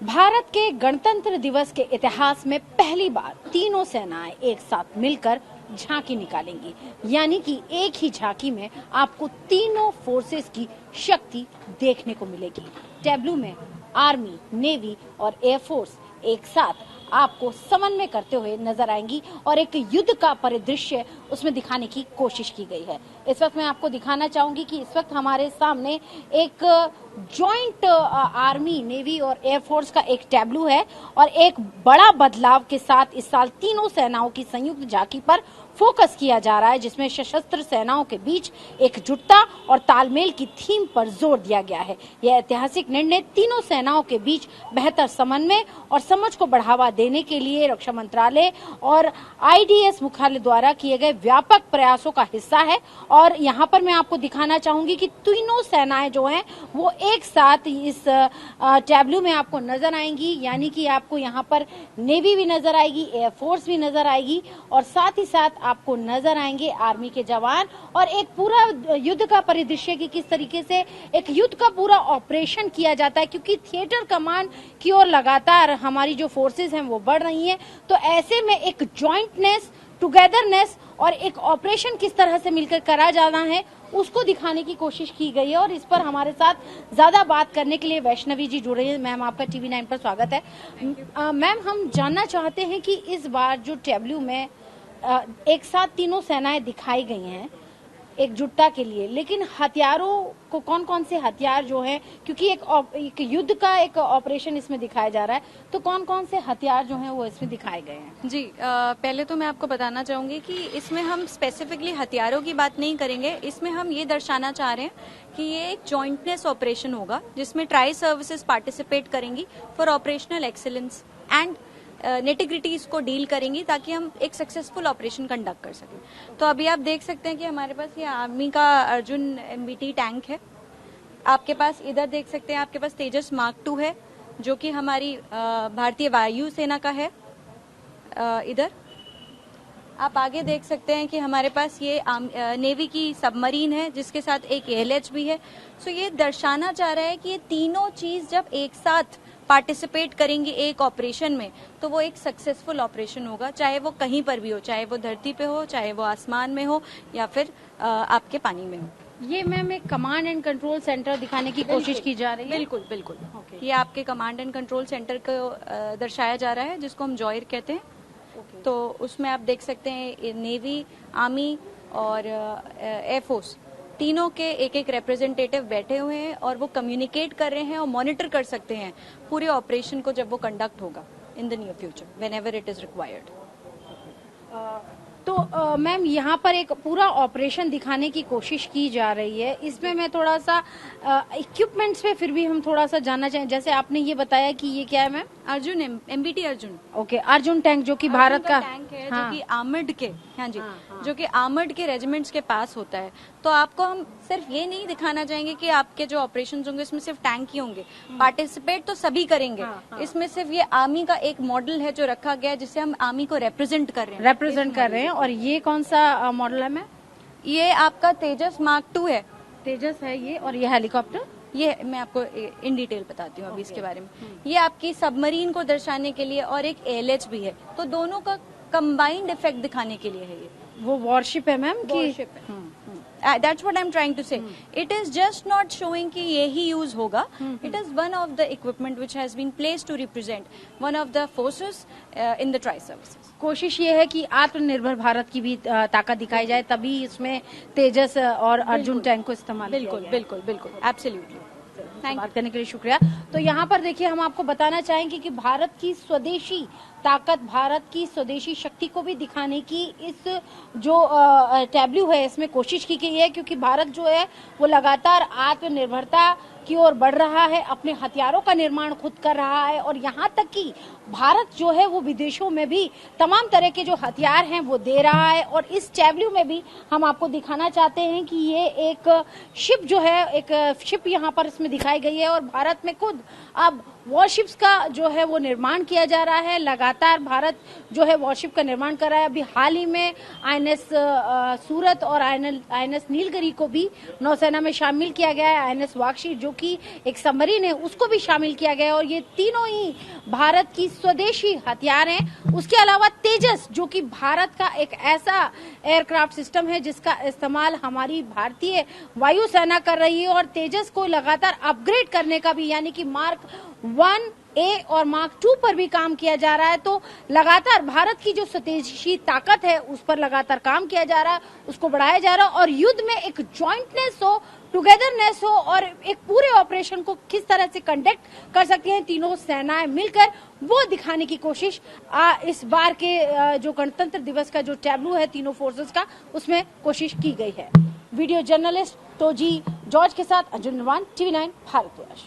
भारत के गणतंत्र दिवस के इतिहास में पहली बार तीनों सेनाएं एक साथ मिलकर झांकी निकालेंगी। यानी कि एक ही झांकी में आपको तीनों फोर्सेस की शक्ति देखने को मिलेगी। टैब्लू में आर्मी, नेवी और एयरफोर्स एक साथ आपको समन्वय करते हुए नजर आएंगी और एक युद्ध का परिदृश्य उसमें दिखाने की कोशिश की गई है। इस वक्त मैं आपको दिखाना चाहूंगी कि इस वक्त हमारे सामने एक जॉइंट आर्मी, नेवी और एयरफोर्स का एक टैब्लू है और एक बड़ा बदलाव के साथ इस साल तीनों सेनाओं की संयुक्त झांकी पर फोकस किया जा रहा है, जिसमें सशस्त्र सेनाओं के बीच एकजुटता और तालमेल की थीम पर जोर दिया गया है। यह ऐतिहासिक निर्णय तीनों सेनाओं के बीच बेहतर समन्वय और समझ को बढ़ावा देने के लिए रक्षा मंत्रालय और आईडीएस मुख्यालय द्वारा किए गए व्यापक प्रयासों का हिस्सा है। और यहाँ पर मैं आपको दिखाना चाहूंगी कि तीनों सेनाएं जो हैं वो एक साथ इस टैब्लू में आपको नजर आएंगी। यानी कि आपको यहाँ पर नेवी भी नजर आएगी, एयरफोर्स भी नजर आएगी और साथ ही साथ आपको नजर आएंगे आर्मी के जवान और एक पूरा युद्ध का परिदृश्य की किस तरीके से एक युद्ध का पूरा ऑपरेशन किया जाता है, क्योंकि थिएटर कमांड की ओर लगातार हमारी जो फोर्सेस हैं वो बढ़ रही हैं। तो ऐसे में एक जॉइंटनेस, टुगेदरनेस और एक ऑपरेशन किस तरह से मिलकर करा जाना है उसको दिखाने की कोशिश की गई है। और इस पर हमारे साथ ज्यादा बात करने के लिए वैष्णवी जी जुड़े हैं। मैम, आपका टीवी 9 पर स्वागत है। मैम, हम जानना चाहते हैं कि इस बार जो टैब्लू में एक साथ तीनों सेनाएं दिखाई गई हैं एकजुटता के लिए, लेकिन हथियारों को कौन कौन से हथियार जो हैं, क्योंकि एक युद्ध का एक ऑपरेशन इसमें दिखाया जा रहा है, तो कौन कौन से हथियार जो हैं वो इसमें दिखाए गए हैं? जी, पहले तो मैं आपको बताना चाहूंगी कि इसमें हम स्पेसिफिकली हथियारों की बात नहीं करेंगे। इसमें हम ये दर्शाना चाह रहे हैं कि ये एक जॉइंटनेस ऑपरेशन होगा जिसमें ट्राई सर्विसेज पार्टिसिपेट करेंगी फॉर ऑपरेशनल एक्सीलेंस एंड नेटिग्रिटीज को डील करेंगी ताकि हम एक सक्सेसफुल ऑपरेशन कंडक्ट कर सकें। तो अभी आप देख सकते हैं कि हमारे पास ये आर्मी का अर्जुन एमबीटी टैंक है। आपके पास इधर देख सकते हैं, आपके पास तेजस मार्क 2 है जो कि हमारी भारतीय वायु सेना का है। इधर आप आगे देख सकते हैं कि हमारे पास ये नेवी की सबमरीन है जिसके साथ एक एएलएच भी है। सो ये दर्शाना चाह रहा है कि ये तीनों चीज जब एक साथ पार्टिसिपेट करेंगे एक ऑपरेशन में तो वो एक सक्सेसफुल ऑपरेशन होगा, चाहे वो कहीं पर भी हो, चाहे वो धरती पे हो, चाहे वो आसमान में हो या फिर आपके पानी में हो। ये मैम एक कमांड एंड कंट्रोल सेंटर दिखाने की कोशिश की जा रही है। बिल्कुल बिल्कुल। ये आपके कमांड एंड कंट्रोल सेंटर को दर्शाया जा रहा है जिसको हम जॉयर कहते हैं। तो उसमें आप देख सकते हैं नेवी, आर्मी और एयरफोर्स तीनों के एक एक रिप्रेजेंटेटिव बैठे हुए हैं और वो कम्युनिकेट कर रहे हैं और मॉनिटर कर सकते हैं पूरे ऑपरेशन को जब वो कंडक्ट होगा in the near future whenever it is required. तो मैम, यहाँ पर एक पूरा ऑपरेशन दिखाने की कोशिश की जा रही है। इसमें मैं थोड़ा सा इक्विपमेंट्स पे फिर भी हम थोड़ा सा जानना चाहें। जैसे आपने ये बताया कि ये क्या है ma'am? Arjun MBT Arjun. Okay, Arjun tank जो कि भारत का टैंक है। हाँ। जो कि आर्मर्ड के, हाँ जी, जो कि आर्मर्ड के रेजिमेंट्स के पास होता है। तो आपको हम सिर्फ ये नहीं दिखाना चाहेंगे कि आपके जो ऑपरेशन होंगे इसमें सिर्फ टैंक ही होंगे, पार्टिसिपेट तो सभी करेंगे। इसमें सिर्फ ये आर्मी का एक मॉडल है जो रखा गया है जिससे हम आर्मी को रिप्रेजेंट कर रहे हैं। और ये कौन सा मॉडल है मैम? ये आपका तेजस मार्क 2 है। तेजस है ये। और ये हेलीकॉप्टर? ये मैं आपको इन डिटेल बताती हूँ अभी इसके बारे में। ये आपकी सबमरीन को दर्शाने के लिए और एक एएलएच भी है, तो दोनों का कंबाइंड इफेक्ट दिखाने के लिए है। ये वो वॉरशिप है मैम की? वॉरशिप है। That's what I'm trying to say. It is just not showing कि ये ही यूज होगा. It is one of the equipment which has been placed to represent one of the forces in the tri-services. कोशिश ये है कि आत्मनिर्भर भारत की भी ताकत दिखाई जाए, तभी इसमें तेजस और अर्जुन टैंक को इस्तेमाल किया गया है। बिल्कुल बिल्कुल एब्सोल्युटली। बात करने के लिए शुक्रिया। तो यहाँ पर देखिए, हम आपको बताना चाहेंगे कि भारत की स्वदेशी ताकत, भारत की स्वदेशी शक्ति को भी दिखाने की इस जो टैब्लू है इसमें कोशिश की गई है, क्योंकि भारत जो है वो लगातार आत्मनिर्भरता की ओर बढ़ रहा है, अपने हथियारों का निर्माण खुद कर रहा है और यहाँ तक कि भारत जो है वो विदेशों में भी तमाम तरह के जो हथियार हैं वो दे रहा है। और इस टैब्लू में भी हम आपको दिखाना चाहते हैं कि ये एक शिप जो है, एक शिप यहाँ पर इसमें दिखाई गई है और भारत में खुद अब वॉरशिप्स का जो है वो निर्माण किया जा रहा है। लगातार भारत जो है वॉरशिप का निर्माण कर रहा है। अभी हाल ही में आईएनएस सूरत और आईएनएस नीलगिरी को भी नौसेना में शामिल किया गया है। आईएनएस वाक्षी जो कि एक सबमरीन है उसको भी शामिल किया गया है और ये तीनों ही भारत की स्वदेशी हथियार हैं। उसके अलावा तेजस जो कि भारत का एक ऐसा एयरक्राफ्ट सिस्टम है जिसका इस्तेमाल हमारी भारतीय वायुसेना कर रही है और तेजस को लगातार अपग्रेड करने का भी, यानी कि मार्क 1A और मार्क 2 पर भी काम किया जा रहा है। तो लगातार भारत की जो स्वदेशी ताकत है उस पर लगातार काम किया जा रहा है, उसको बढ़ाया जा रहा है और युद्ध में एक जॉइंटनेस हो, टुगेदरनेस हो और एक पूरे ऑपरेशन को किस तरह से कंडक्ट कर सकती हैं तीनों सेनाएं मिलकर, वो दिखाने की कोशिश इस बार के जो गणतंत्र दिवस का जो टैब्लू है तीनों फोर्सेस का, उसमें कोशिश की गई है। वीडियो जर्नलिस्ट टोजी जॉर्ज के साथ अंजुम नरवान, TV9 भारतवर्ष।